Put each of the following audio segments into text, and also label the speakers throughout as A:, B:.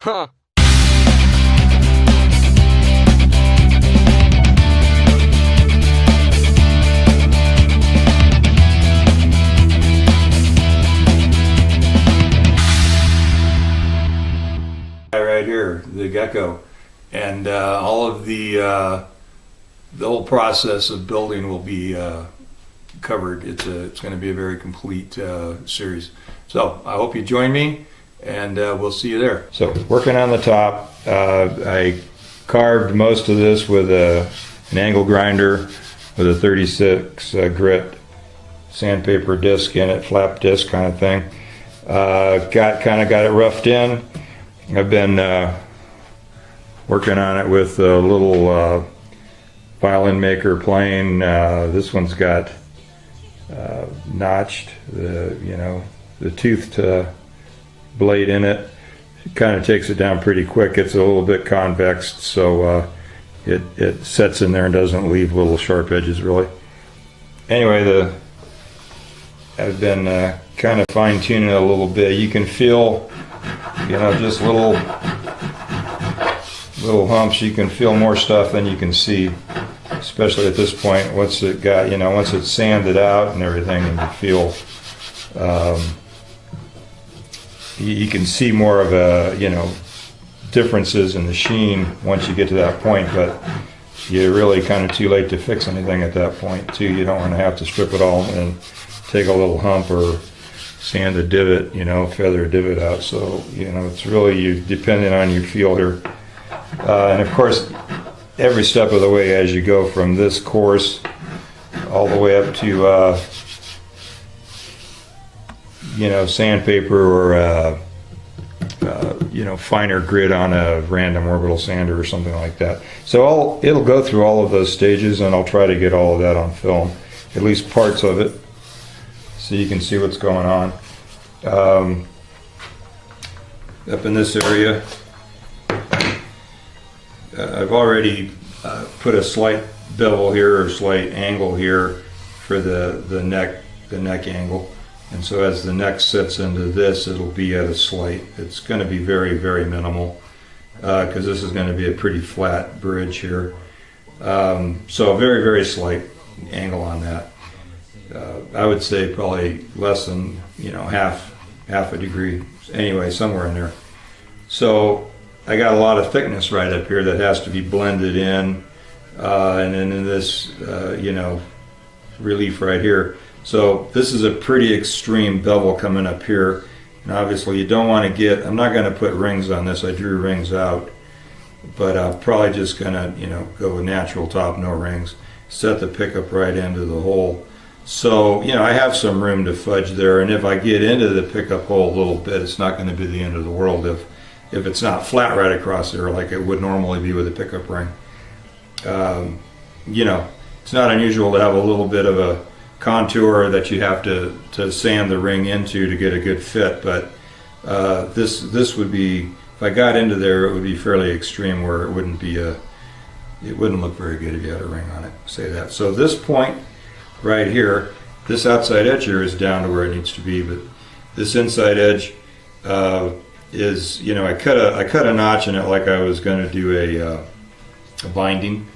A: Huh.
B: Right here, the GECKO, and all of the whole process of building will be covered. It's going to be a very complete series. So I hope you join me, and we'll see you there. So working on the top, I carved most of this with an angle grinder with a 36 grit sandpaper disc in it, flap disc kind of thing. Got it roughed in. I've been working on it with a little violin maker plane. This one's got notched, the toothed blade in it. It kind of takes it down pretty quick. It's a little bit convex, so it sets in there and doesn't leave little sharp edges really. Anyway, I've been kind of fine tuning it a little bit. You can feel, just little humps. You can feel more stuff than you can see, especially at this point. Once it got, once it's sanded out and everything, and you feel, you can see more of differences in the sheen once you get to that point. But you're really kind of too late to fix anything at that point too. You don't want to have to strip it all and take a little hump or sand a divot, feather a divot out. So, it's really you depending on your feel here. And of course, every step of the way as you go from this course all the way up to, sandpaper or, finer grit on a random orbital sander or something like that. So it'll go through all of those stages, and I'll try to get all of that on film, at least parts of it, so you can see what's going on. Up in this area, I've already put a slight bevel here or slight angle here for the neck angle, and so as the neck sits into this, it'll be at a slight. It's going to be very, very minimal because this is going to be a pretty flat bridge here. So a very, very slight angle on that. I would say probably less than half a degree, anyway, somewhere in there. So I got a lot of thickness right up here that has to be blended in, and then in this relief right here. So this is a pretty extreme bevel coming up here, and obviously you don't want to get, I'm not going to put rings on this. I drew rings out, but I'm probably just going to go with natural top, no rings, set the pickup right into the hole. So, I have some room to fudge there, and if I get into the pickup hole a little bit, it's not going to be the end of the world if it's not flat right across there like it would normally be with a pickup ring. It's not unusual to have a little bit of a contour that you have to sand the ring into to get a good fit, but this would be, if I got into there, it would be fairly extreme where it wouldn't look very good if you had a ring on it, say that. So this point right here, this outside edge here is down to where it needs to be, but this inside edge is, I cut a notch in it like I was going to do a binding,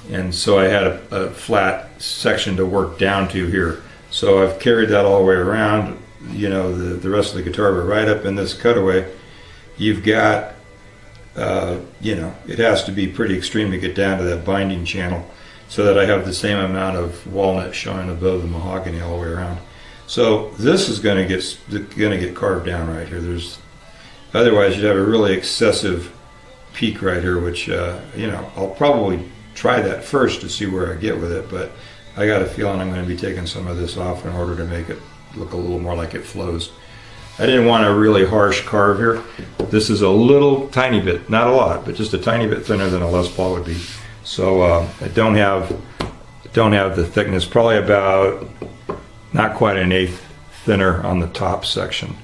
B: and so I had a flat section to work down to here. So I've carried that all the way around, the rest of the guitar, but right up in this cutaway, you've got, it has to be pretty extreme to get down to that binding channel, so that I have the same amount of walnut showing above the mahogany all the way around. So this is going to get carved down right here. Otherwise you'd have a really excessive peak right here, which I'll probably try that first to see where I get with it, but I got a feeling I'm going to be taking some of this off in order to make it look a little more like it flows. I didn't want a really harsh carve here. This is a little tiny bit, not a lot, but just a tiny bit thinner than a Les Paul would be. So I don't have the thickness, probably about not quite an eighth thinner on the top section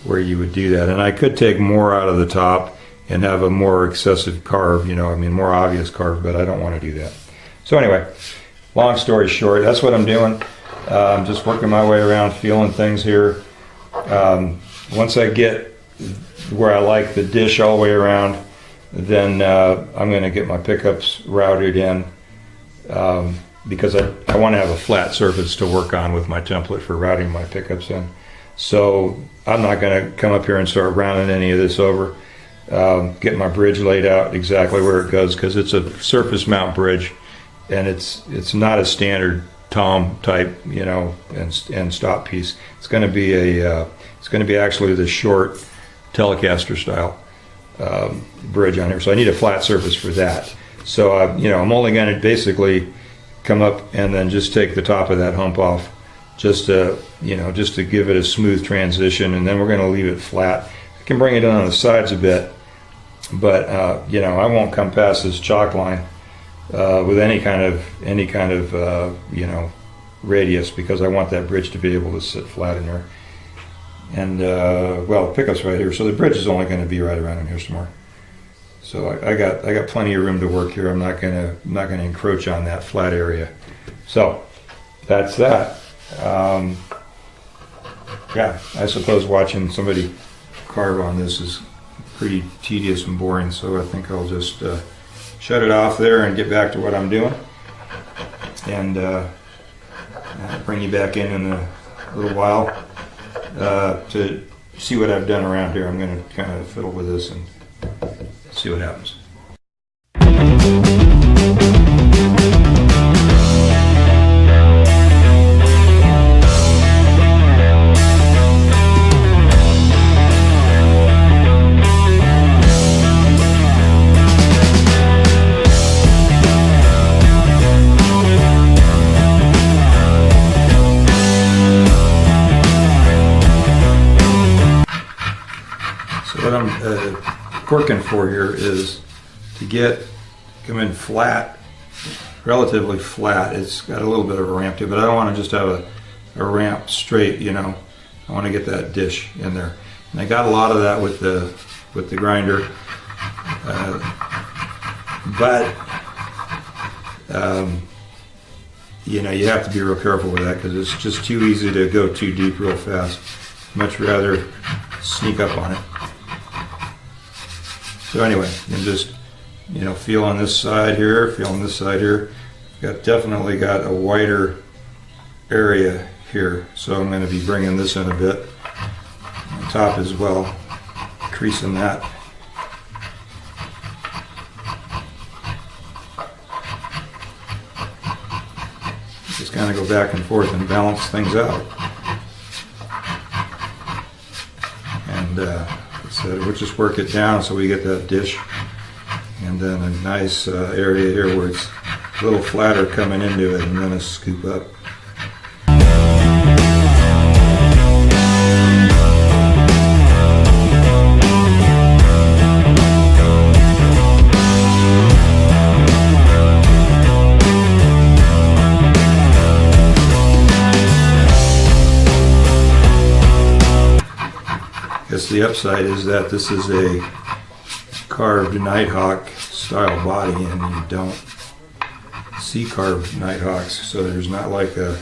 B: where you would do that. And I could take more out of the top and have a more excessive carve, more obvious carve, but I don't want to do that. So anyway, long story short, that's what I'm doing. I'm just working my way around, feeling things here. Once I get where I like the dish all the way around, then I'm going to get my pickups routed in, because I want to have a flat surface to work on with my template for routing my pickups in. So I'm not going to come up here and start rounding any of this over. Get my bridge laid out exactly where it goes, because it's a surface mount bridge, and it's not a standard tom type, you know, and stop piece. It's going to be actually the short Telecaster style bridge on here. So I need a flat surface for that. So you know, I'm only going to basically come up and then just take the top of that hump off, just to give it a smooth transition, and then we're going to leave it flat. I can bring it in on the sides a bit, but you know, I won't come past this chalk line with any kind of you know, radius, because I want that bridge to be able to sit flat in there. And well, pickups right here, so the bridge is only going to be right around in here somewhere. So I got plenty of room to work here. I'm not gonna encroach on that flat area. So that's that. Yeah, I suppose watching somebody carve on this is pretty tedious and boring, so I think I'll just shut it off there and get back to what I'm doing, and I'll bring you back in a little while to see what I've done around here. I'm going to kind of fiddle with this and see what happens. What I'm working for here is to come in flat, relatively flat. It's got a little bit of a ramp to it, but I don't want to just have a ramp straight, you know. I want to get that dish in there. And I got a lot of that with the grinder, but you know, you have to be real careful with that, because it's just too easy to go too deep real fast. Much rather sneak up on it. So anyway, you can just, you know, feel on this side here, feel on this side here. Definitely got a wider area here, so I'm going to be bringing this in a bit on top as well, creasing that. Just kind of go back and forth and balance things out. And so we'll just work it down so we get that dish, and then a nice area here where it's a little flatter coming into it, and then a scoop up. The upside is that this is a carved Nighthawk style body, and you don't see carved Nighthawks, so there's not like a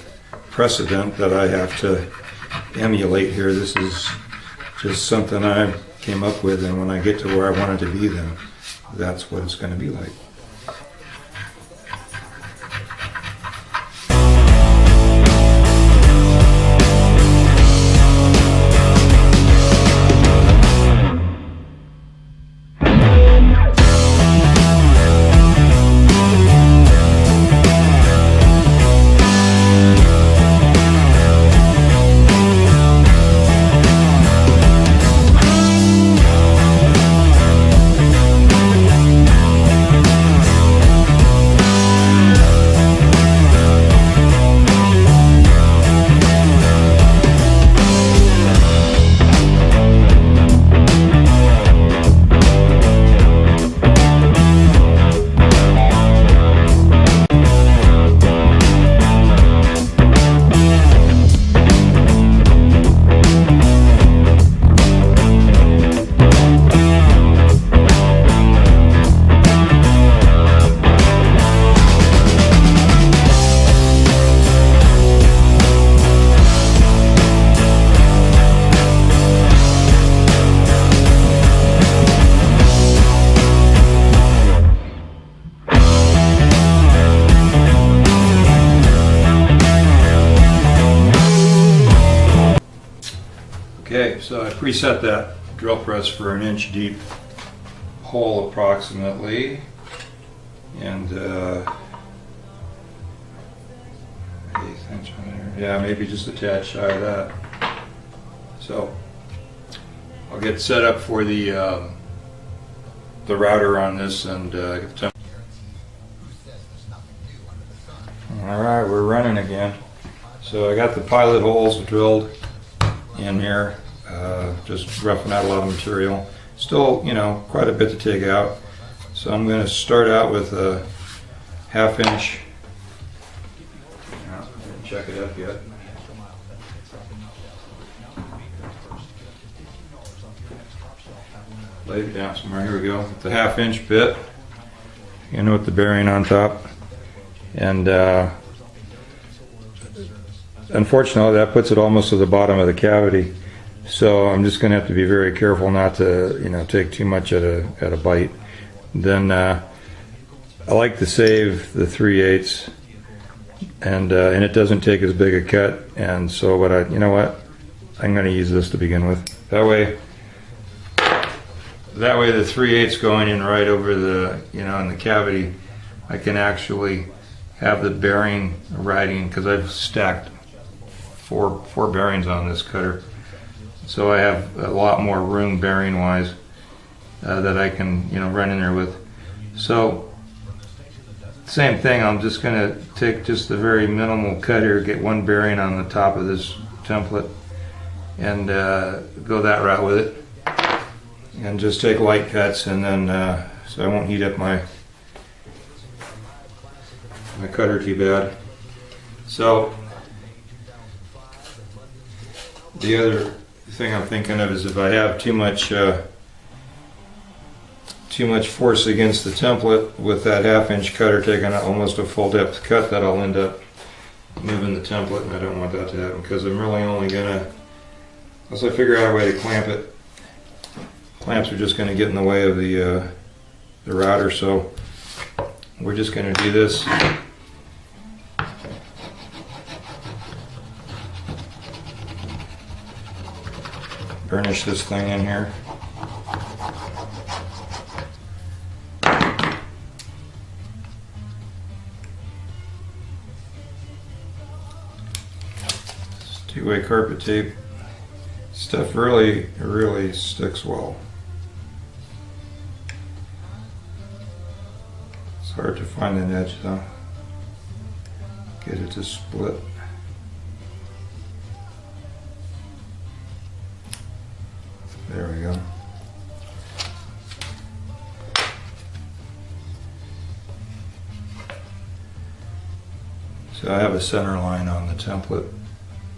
B: precedent that I have to emulate here. This is just something I came up with, and when I get to where I want it to be, then that's what it's going to be like. so I preset that drill press for an inch deep hole approximately, and 1/8 inch on there. Yeah, maybe just a tad shy of that. So I'll get set up for the router on this and get the temp. All right, we're running again. So I got the pilot holes drilled in here, just roughing out a lot of material. Still, you know, quite a bit to take out. So I'm going to start out with a 1/2 inch. I didn't check it up yet. Lay it down somewhere. Here we go. With the 1/2 inch bit, and with the bearing on top. And unfortunately, that puts it almost to the bottom of the cavity. So I'm just going to have to be very careful not to, you know, take too much at a bite. Then I like to save the 3/8, and it doesn't take as big a cut. And so you know what, I'm going to use this to begin with. That way the 3/8 going in right over the, you know, in the cavity, I can actually have the bearing riding, because I've stacked four bearings on this cutter. So I have a lot more room bearing wise that I can, you know, run in there with. So same thing, I'm just going to take just a very minimal cut here, get one bearing on the top of this template, and go that route with it. And just take light cuts, and then so I won't heat up my cutter too bad. So the other thing I'm thinking of is if I have too much force against the template with that 1/2 inch cutter taking almost a full depth cut, that I'll end up moving the template, and I don't want that to happen, because I'm really only gonna, unless I figure out a way to clamp it, clamps are just going to get in the way of the router. So we're just going to do this. Burnish this thing in here. Two-way carpet tape. Stuff really sticks well. It's hard to find an edge though. Get it to split. There we go. So I have a center line on the template,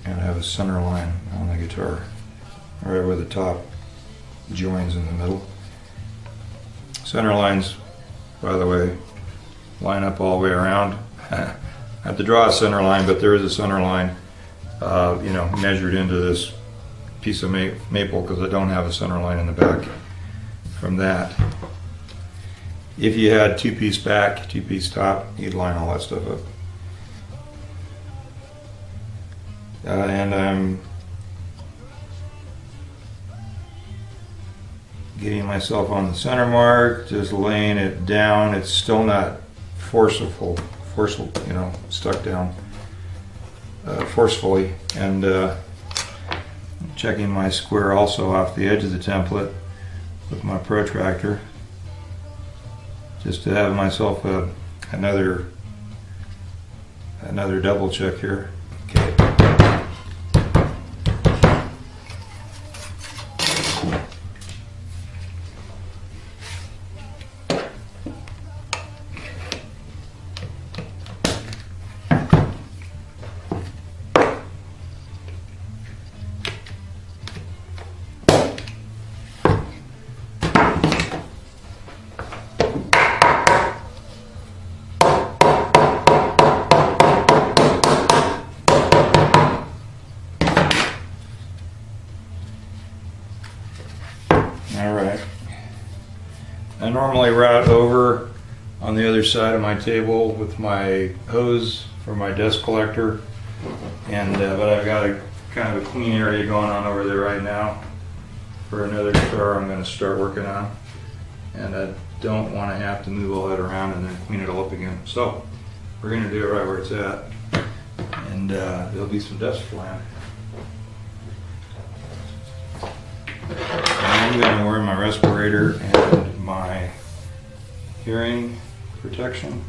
B: and I have a center line on the guitar, right where the top joins in the middle. Center lines, by the way, line up all the way around. I have to draw a center line, but there is a center line, you know, measured into this piece of maple, because I don't have a center line in the back from that. If you had two-piece back, two-piece top, you'd line all that stuff up. And I'm getting myself on the center mark, just laying it down. It's still not forceful, you know, stuck down forcefully, and checking my square also off the edge of the template with my protractor, just to have myself another double check here. Okay. Alright, I normally route over on the other side of my table with my hose for my dust collector, and but I've got a kind of a clean area going on over there right now. for another car I'm going to start working on, and I don't want to have to move all that around and then clean it all up again. So we're going to do it right where it's at, and there'll be some dust flying. I'm going to wear my respirator and my hearing protection.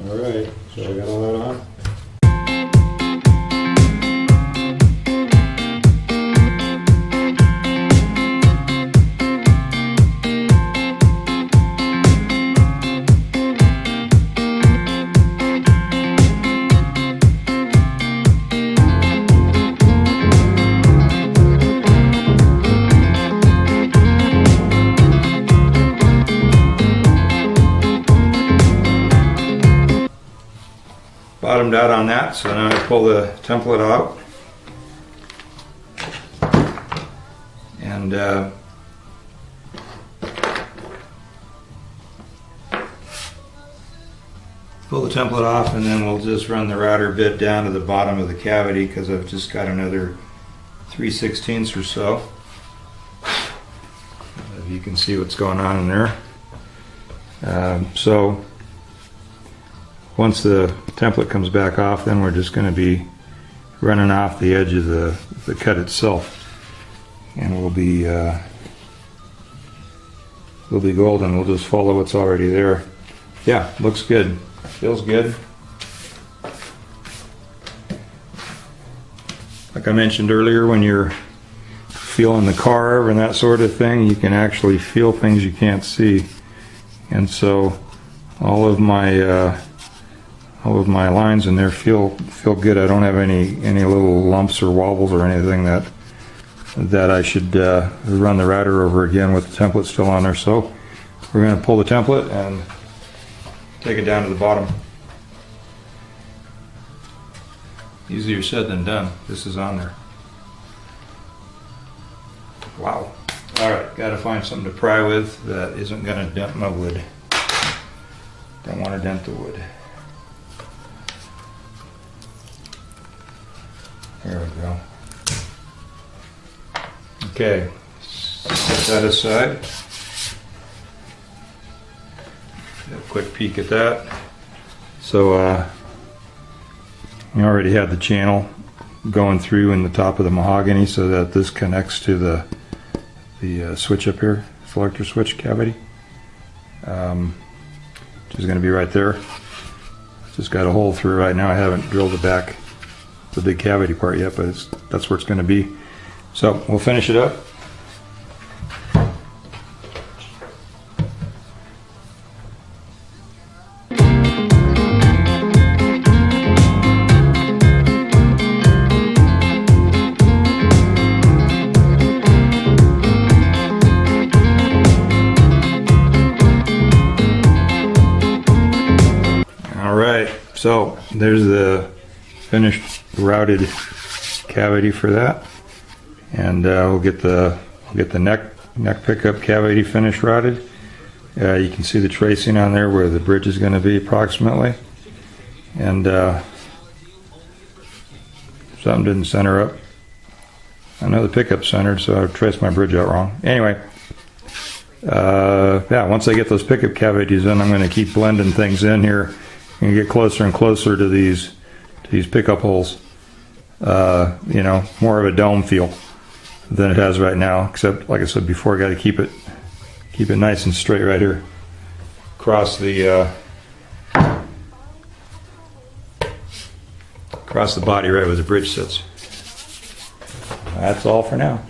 B: All right, so I got all that on. Bottomed out on that, so now I pull the template out and pull the template off, and then we'll just run the router bit down to the bottom of the cavity because I've just got another 3/16 or so. If you can see what's going on in there. So once the template comes back off, then we're just going to be running off the edge of the cut itself, and we'll be golden. We'll just follow what's already there. Yeah, looks good, feels good. Like I mentioned earlier, when you're feeling the carve and that sort of thing, you can actually feel things you can't see, and so all of my lines in there feel good. I don't have any little lumps or wobbles or anything that I should run the router over again with the template still on there. So we're going to pull the template and take it down to the bottom. Easier said than done. This is on there. Wow. All right, got to find something to pry with that isn't going to dent my wood. Don't want to dent the wood. There we go. Okay, set that aside. Get a quick peek at that. So we already had the channel going through in the top of the mahogany so that this connects to the switch up here, selector switch cavity, which is going to be right there. Just got a hole through right now. I haven't drilled it back, the big cavity part yet, but that's where it's going to be. So we'll finish it up. All right, so there's the finished routed cavity for that, and we'll get the neck pickup cavity finished routed. You can see the tracing on there where the bridge is going to be approximately, and something didn't center up. I know the pickup centered, so I traced my bridge out wrong. Anyway, yeah, once I get those pickup cavities in, I'm going to keep blending things in here and get closer and closer to these pickup holes. You know, more of a dome feel than it has right now, except like I said before, I got to keep it nice and straight right here across the body, right where the bridge sits. That's all for now.